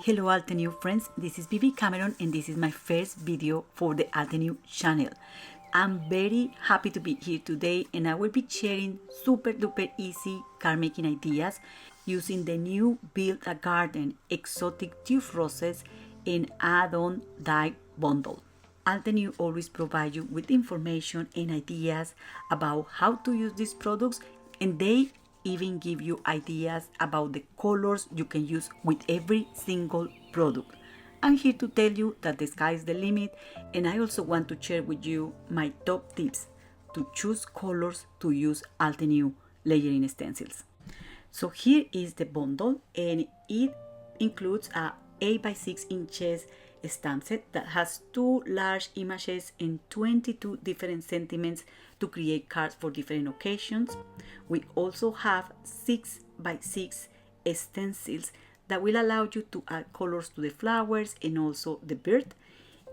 Hello Alteneu friends, this is Bibi Cameron and this is my first video for the Alteneu channel. I'm very happy to be here today and I will be sharing super duper easy card making ideas using the new Build a Garden exotic Tuberoses and add-on die bundle. Alteneu always provides you with information and ideas about how to use these products, and they even give you ideas about the colors you can use with every single product. I'm here to tell you that the sky is the limit, and I also want to share with you my top tips to choose colors to use Alteneu layering stencils. So here is the bundle, and it includes a 8x6 inches stamp set that has 2 large images and 22 different sentiments to create cards for different occasions. We also have 6x6 stencils that will allow you to add colors to the flowers and also the bird,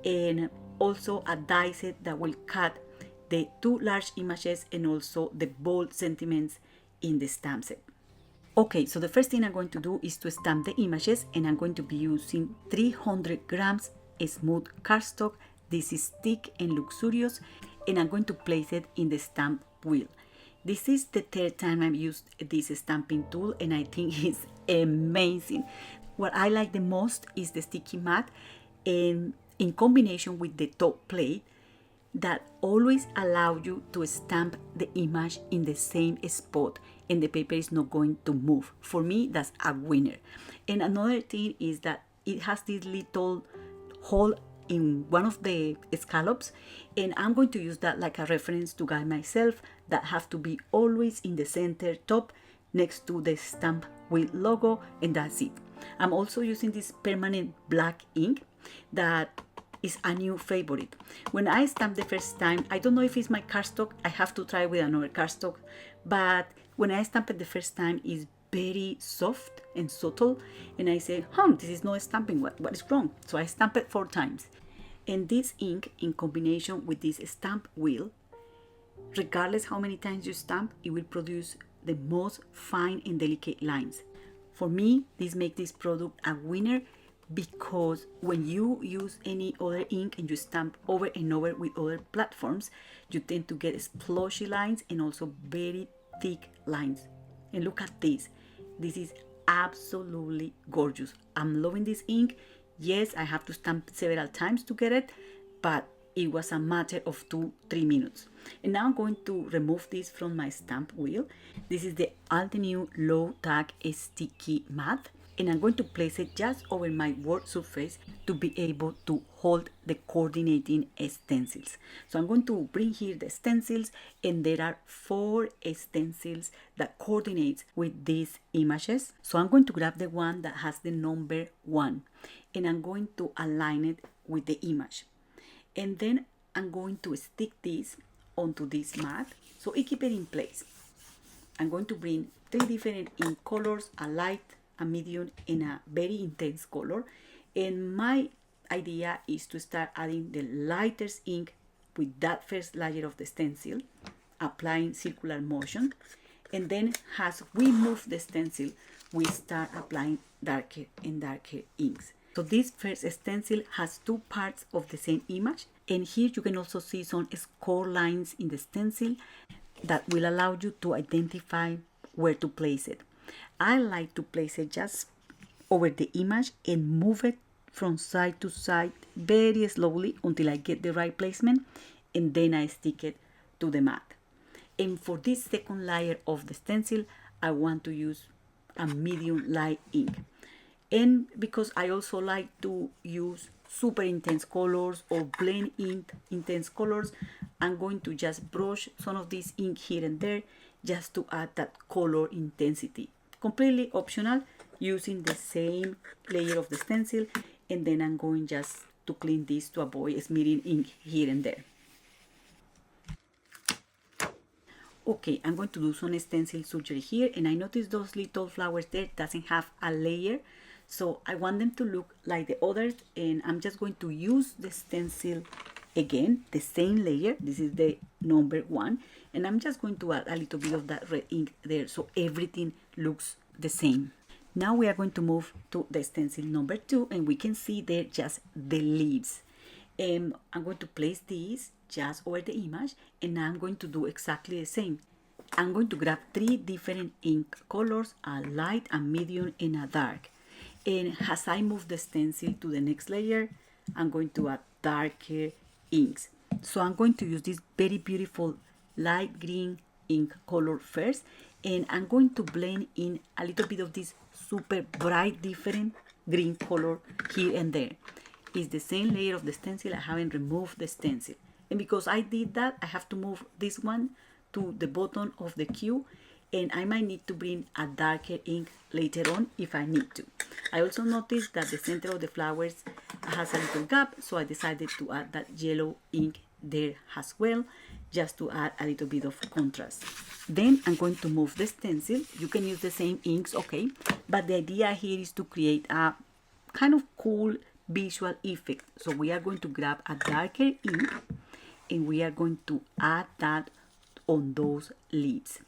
and also a die set that will cut the 2 large images and also the bold sentiments in the stamp set. Okay, so the first thing I'm going to do is to stamp the images, and I'm going to be using 300 grams smooth cardstock. This is thick and luxurious, and I'm going to place it in the stamp wheel. This is the third time I've used this stamping tool, and I think it's amazing. What I like the most is the sticky mat, and in combination with the top plate that always allow you to stamp the image in the same spot and the paper is not going to move. For me, that's a winner. And another thing is that it has this little hole in one of the scallops, and I'm going to use that like a reference to guide myself, that have to be always in the center top next to the stamp wheel logo, and that's it. I'm also using this permanent black ink that is a new favorite. When I stamped the first time, I don't know if it's my cardstock, I have to try with another cardstock, but when I stamped it the first time, it's very soft and subtle, and I say, this is not stamping, what is wrong? So I stamped it 4 times. And this ink, in combination with this stamp wheel, regardless how many times you stamp, it will produce the most fine and delicate lines. For me, this makes this product a winner, because when you use any other ink and you stamp over and over with other platforms, you tend to get splotchy lines and also very thick lines. And look at this. This is absolutely gorgeous. I'm loving this ink. Yes, I have to stamp several times to get it, but it was a matter of 2-3 minutes. And now I'm going to remove this from my stamp wheel. This is the Alteneu Low Tack Sticky Mat, and I'm going to place it just over my work surface to be able to hold the coordinating stencils. So I'm going to bring here the stencils, and there are 4 stencils that coordinates with these images. So I'm going to grab the one that has the number 1, and I'm going to align it with the image. And then I'm going to stick this onto this mat so it keeps it in place. I'm going to bring 3 different ink colors, a light, a medium, and a very intense color. And my idea is to start adding the lightest ink with that first layer of the stencil, applying circular motion, and then as we move the stencil, we start applying darker and darker inks. So this first stencil has 2 parts of the same image, and here you can also see some score lines in the stencil that will allow you to identify where to place it. I like to place it just over the image and move it from side to side very slowly until I get the right placement, and then I stick it to the mat. And for this second layer of the stencil, I want to use a medium light ink. And because I also like to use super intense colors or blend in intense colors, I'm going to just brush some of this ink here and there just to add that color intensity. Completely optional, using the same layer of the stencil, and then I'm going just to clean this to avoid smearing ink here and there. Okay, I'm going to do some stencil surgery here, and I noticed those little flowers there doesn't have a layer, so I want them to look like the others, and I'm just going to use the stencil again, the same layer. This is the number 1, and I'm just going to add a little bit of that red ink there so everything looks the same. Now we are going to move to the stencil number 2, and we can see there just the leaves. I'm going to place these just over the image, and I'm going to do exactly the same. I'm going to grab 3 different ink colors, a light, a medium, and a dark. And as I move the stencil to the next layer, I'm going to add darker inks. So I'm going to use this very beautiful light green ink color first, and I'm going to blend in a little bit of this super bright different green color here and there. It's the same layer of the stencil. I haven't removed the stencil, and because I did that, I have to move this one to the bottom of the queue, and I might need to bring a darker ink later on if I need to. I also noticed that the center of the flowers has a little gap, so I decided to add that yellow ink there as well, just to add a little bit of contrast. Then I'm going to move the stencil. You can use the same inks, okay, but the idea here is to create a kind of cool visual effect. So we are going to grab a darker ink, and we are going to add that on those leaves.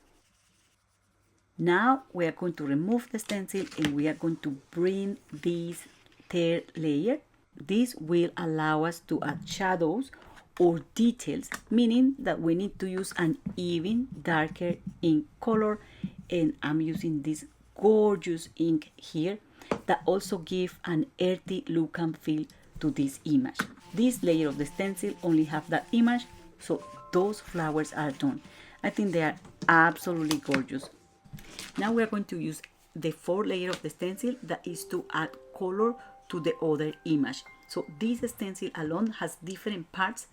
Now we are going to remove the stencil, and we are going to bring this third layer. This will allow us to add shadows or details, meaning that we need to use an even darker ink color, and I'm using this gorgeous ink here that also give an earthy look and feel to this image. This layer of the stencil only have that image, so those flowers are done. I think they are absolutely gorgeous. Now we are going to use the 4th layer of the stencil, that is to add color to the other image. So this stencil alone has different parts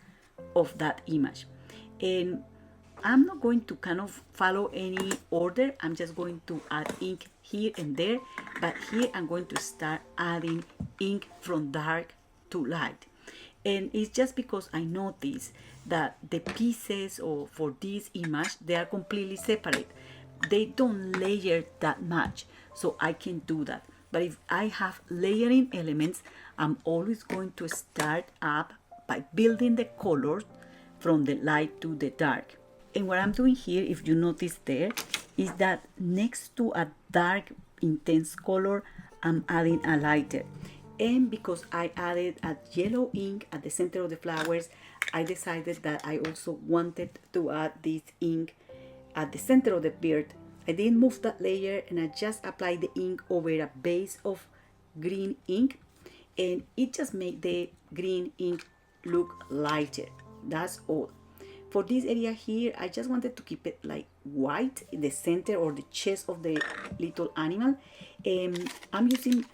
of that image, and I'm not going to kind of follow any order. I'm just going to add ink here and there, but here I'm going to start adding ink from dark to light. And it's just because I noticed that the pieces for this image, they are completely separate. They don't layer that much, so I can do that. But if I have layering elements, I'm always going to start up by building the colors from the light to the dark. And what I'm doing here, if you notice there, is that next to a dark intense color, I'm adding a lighter. And because I added a yellow ink at the center of the flowers, I decided that I also wanted to add this ink at the center of the bird. I didn't move that layer, and I just applied the ink over a base of green ink, and it just made the green ink look lighter. That's all. For this area here, I just wanted to keep it like white in the center or the chest of the little animal. I'm using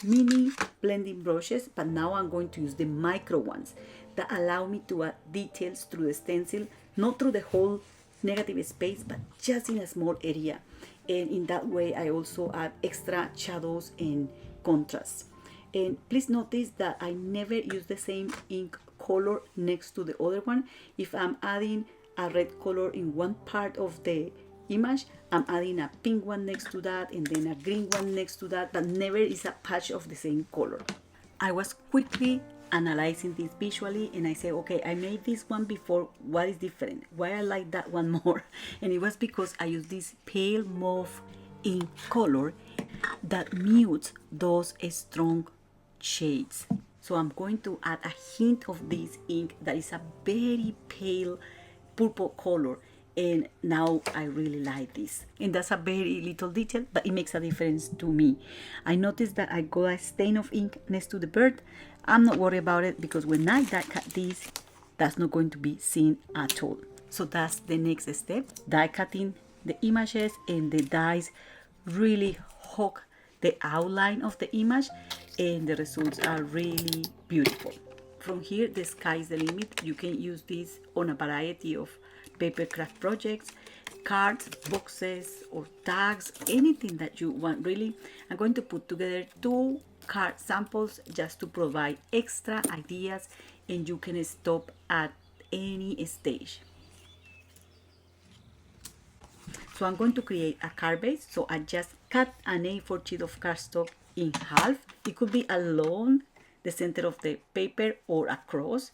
mini blending brushes, but now I'm going to use the micro ones that allow me to add details through the stencil, not through the whole negative space, but just in a small area. And in that way, I also add extra shadows and contrast. And please notice that I never use the same ink color next to the other one. If I'm adding a red color in one part of the image, I'm adding a pink one next to that, and then a green one next to that, but never is a patch of the same color. I was quickly analyzing this visually, and I say, okay, I made this one before, what is different? Why I like that one more? And it was because I used this pale mauve ink color that mutes those strong shades. So I'm going to add a hint of this ink that is a very pale purple color, and now I really like this. And that's a very little detail, but it makes a difference to me. I noticed that I got a stain of ink next to the bird. I'm not worried about it, because when I die cut this, that's not going to be seen at all. So that's the next step, die cutting the images, and the dies really hug the outline of the image, and the results are really beautiful. From here, the sky is the limit. You can use this on a variety of paper craft projects, cards, boxes, or tags, anything that you want really. I'm going to put together 2 card samples just to provide extra ideas, and you can stop at any stage. So I'm going to create a card base. So I just cut an A4 sheet of cardstock in half. It could be along the center of the paper or across.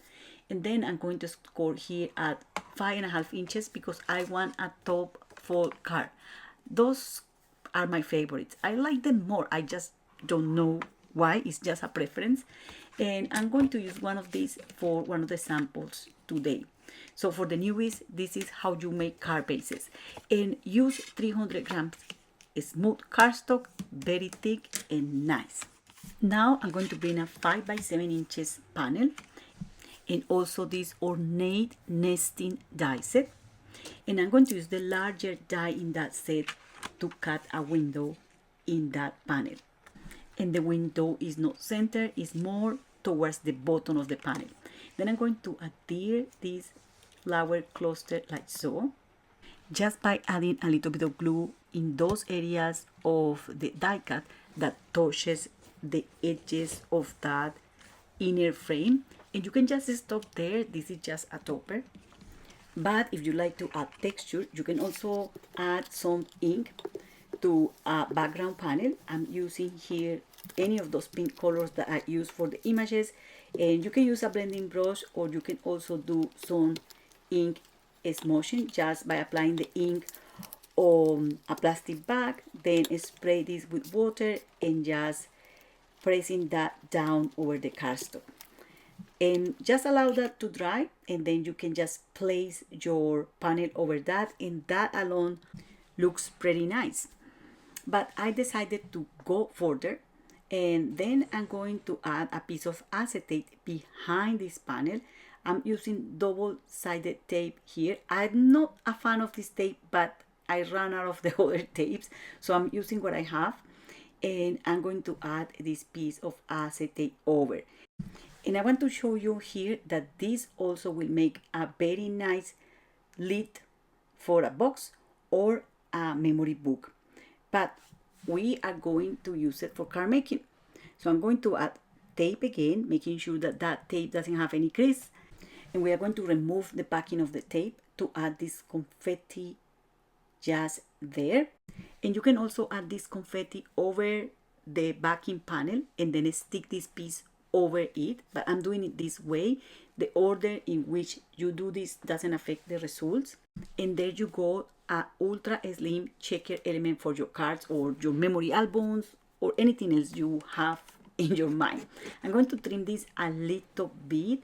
And then I'm going to score here at 5.5 inches because I want a top fold card. Those are my favorites. I like them more. I just don't know why. It's just a preference. And I'm going to use one of these for one of the samples today. So for the newbies, this is how you make card bases. And use 300 grams smooth cardstock, very thick and nice. Now I'm going to bring a 5 by 7 inches panel and also this Ornate Nesting Die Set. And I'm going to use the larger die in that set to cut a window in that panel. And the window is not centered, it's more towards the bottom of the panel. Then I'm going to adhere this flower cluster like so, just by adding a little bit of glue in those areas of the die cut that touches the edges of that inner frame. And you can just stop there. This is just a topper. But if you like to add texture, you can also add some ink to a background panel. I'm using here any of those pink colors that I use for the images, and you can use a blending brush, or you can also do some ink smudging just by applying the ink on a plastic bag, then spray this with water and just pressing that down over the cardstock. And just allow that to dry, and then you can just place your panel over that, and that alone looks pretty nice. But I decided to go further, and then I'm going to add a piece of acetate behind this panel. I'm using double-sided tape here. I'm not a fan of this tape, but I ran out of the other tapes, so I'm using what I have, and I'm going to add this piece of acetate over. And I want to show you here that this also will make a very nice lid for a box or a memory book. But we are going to use it for card making. So I'm going to add tape again, making sure that that tape doesn't have any crease. And we are going to remove the backing of the tape to add this confetti just there. And you can also add this confetti over the backing panel and then stick this piece over it, but I'm doing it this way. The order in which you do this doesn't affect the results. And there you go, a ultra slim checker element for your cards or your memory albums or anything else you have in your mind. I'm going to trim this a little bit,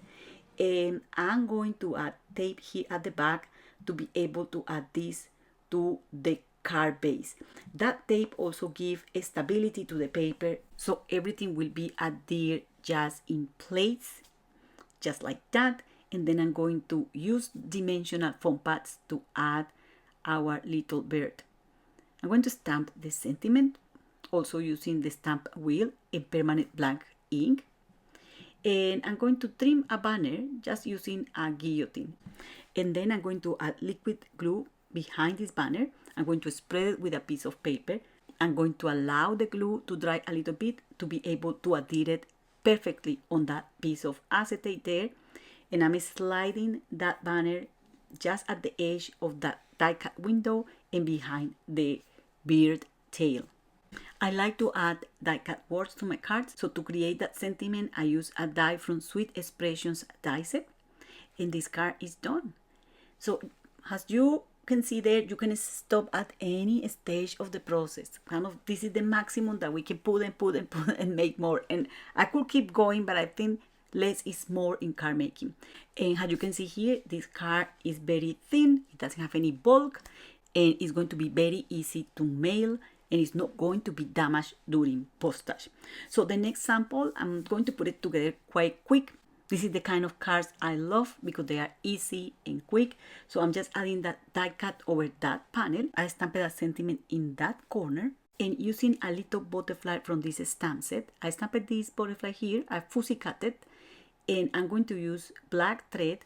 and I'm going to add tape here at the back to be able to add this to the card base. That tape also gives stability to the paper, so everything will be adhered just in place, just like that. And then I'm going to use dimensional foam pads to add our little bird. I'm going to stamp the sentiment, also using the stamp wheel in permanent black ink. And I'm going to trim a banner just using a guillotine. And then I'm going to add liquid glue behind this banner. I'm going to spread it with a piece of paper. I'm going to allow the glue to dry a little bit to be able to adhere it perfectly on that piece of acetate there. And I'm sliding that banner just at the edge of that die cut window and behind the bird tail. I like to add die cut words to my cards, so to create that sentiment I use a die from Sweet Expressions die set, and this card is done. So as you can see there, you can stop at any stage of the process. Kind of this is the maximum that we can put and make more. And I could keep going, but I think less is more in card making. And as you can see here, this card is very thin, it doesn't have any bulk, and it's going to be very easy to mail, and it's not going to be damaged during postage. So the next sample, I'm going to put it together quite quick. This is the kind of cards I love because they are easy and quick. So I'm just adding that die cut over that panel. I stamped a sentiment in that corner, and using a little butterfly from this stamp set, I stamped this butterfly here. I fussy cut it, and I'm going to use black thread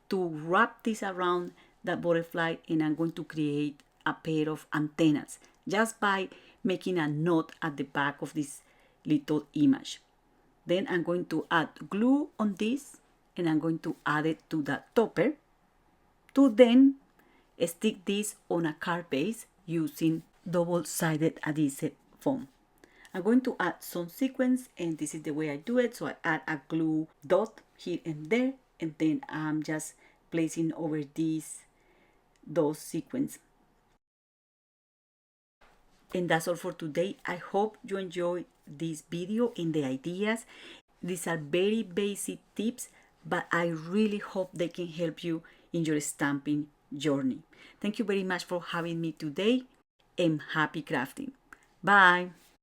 to wrap this around that butterfly, and I'm going to create a pair of antennas just by making a knot at the back of this little image. Then I'm going to add glue on this, and I'm going to add it to that topper to then stick this on a card base using double-sided adhesive foam. I'm going to add some sequins, and this is the way I do it. So I add a glue dot here and there, and then I'm just placing over those sequins. And that's all for today. I hope you enjoyed this video and the ideas. These are very basic tips, but I really hope they can help you in your stamping journey. Thank you very much for having me today, and happy crafting. Bye.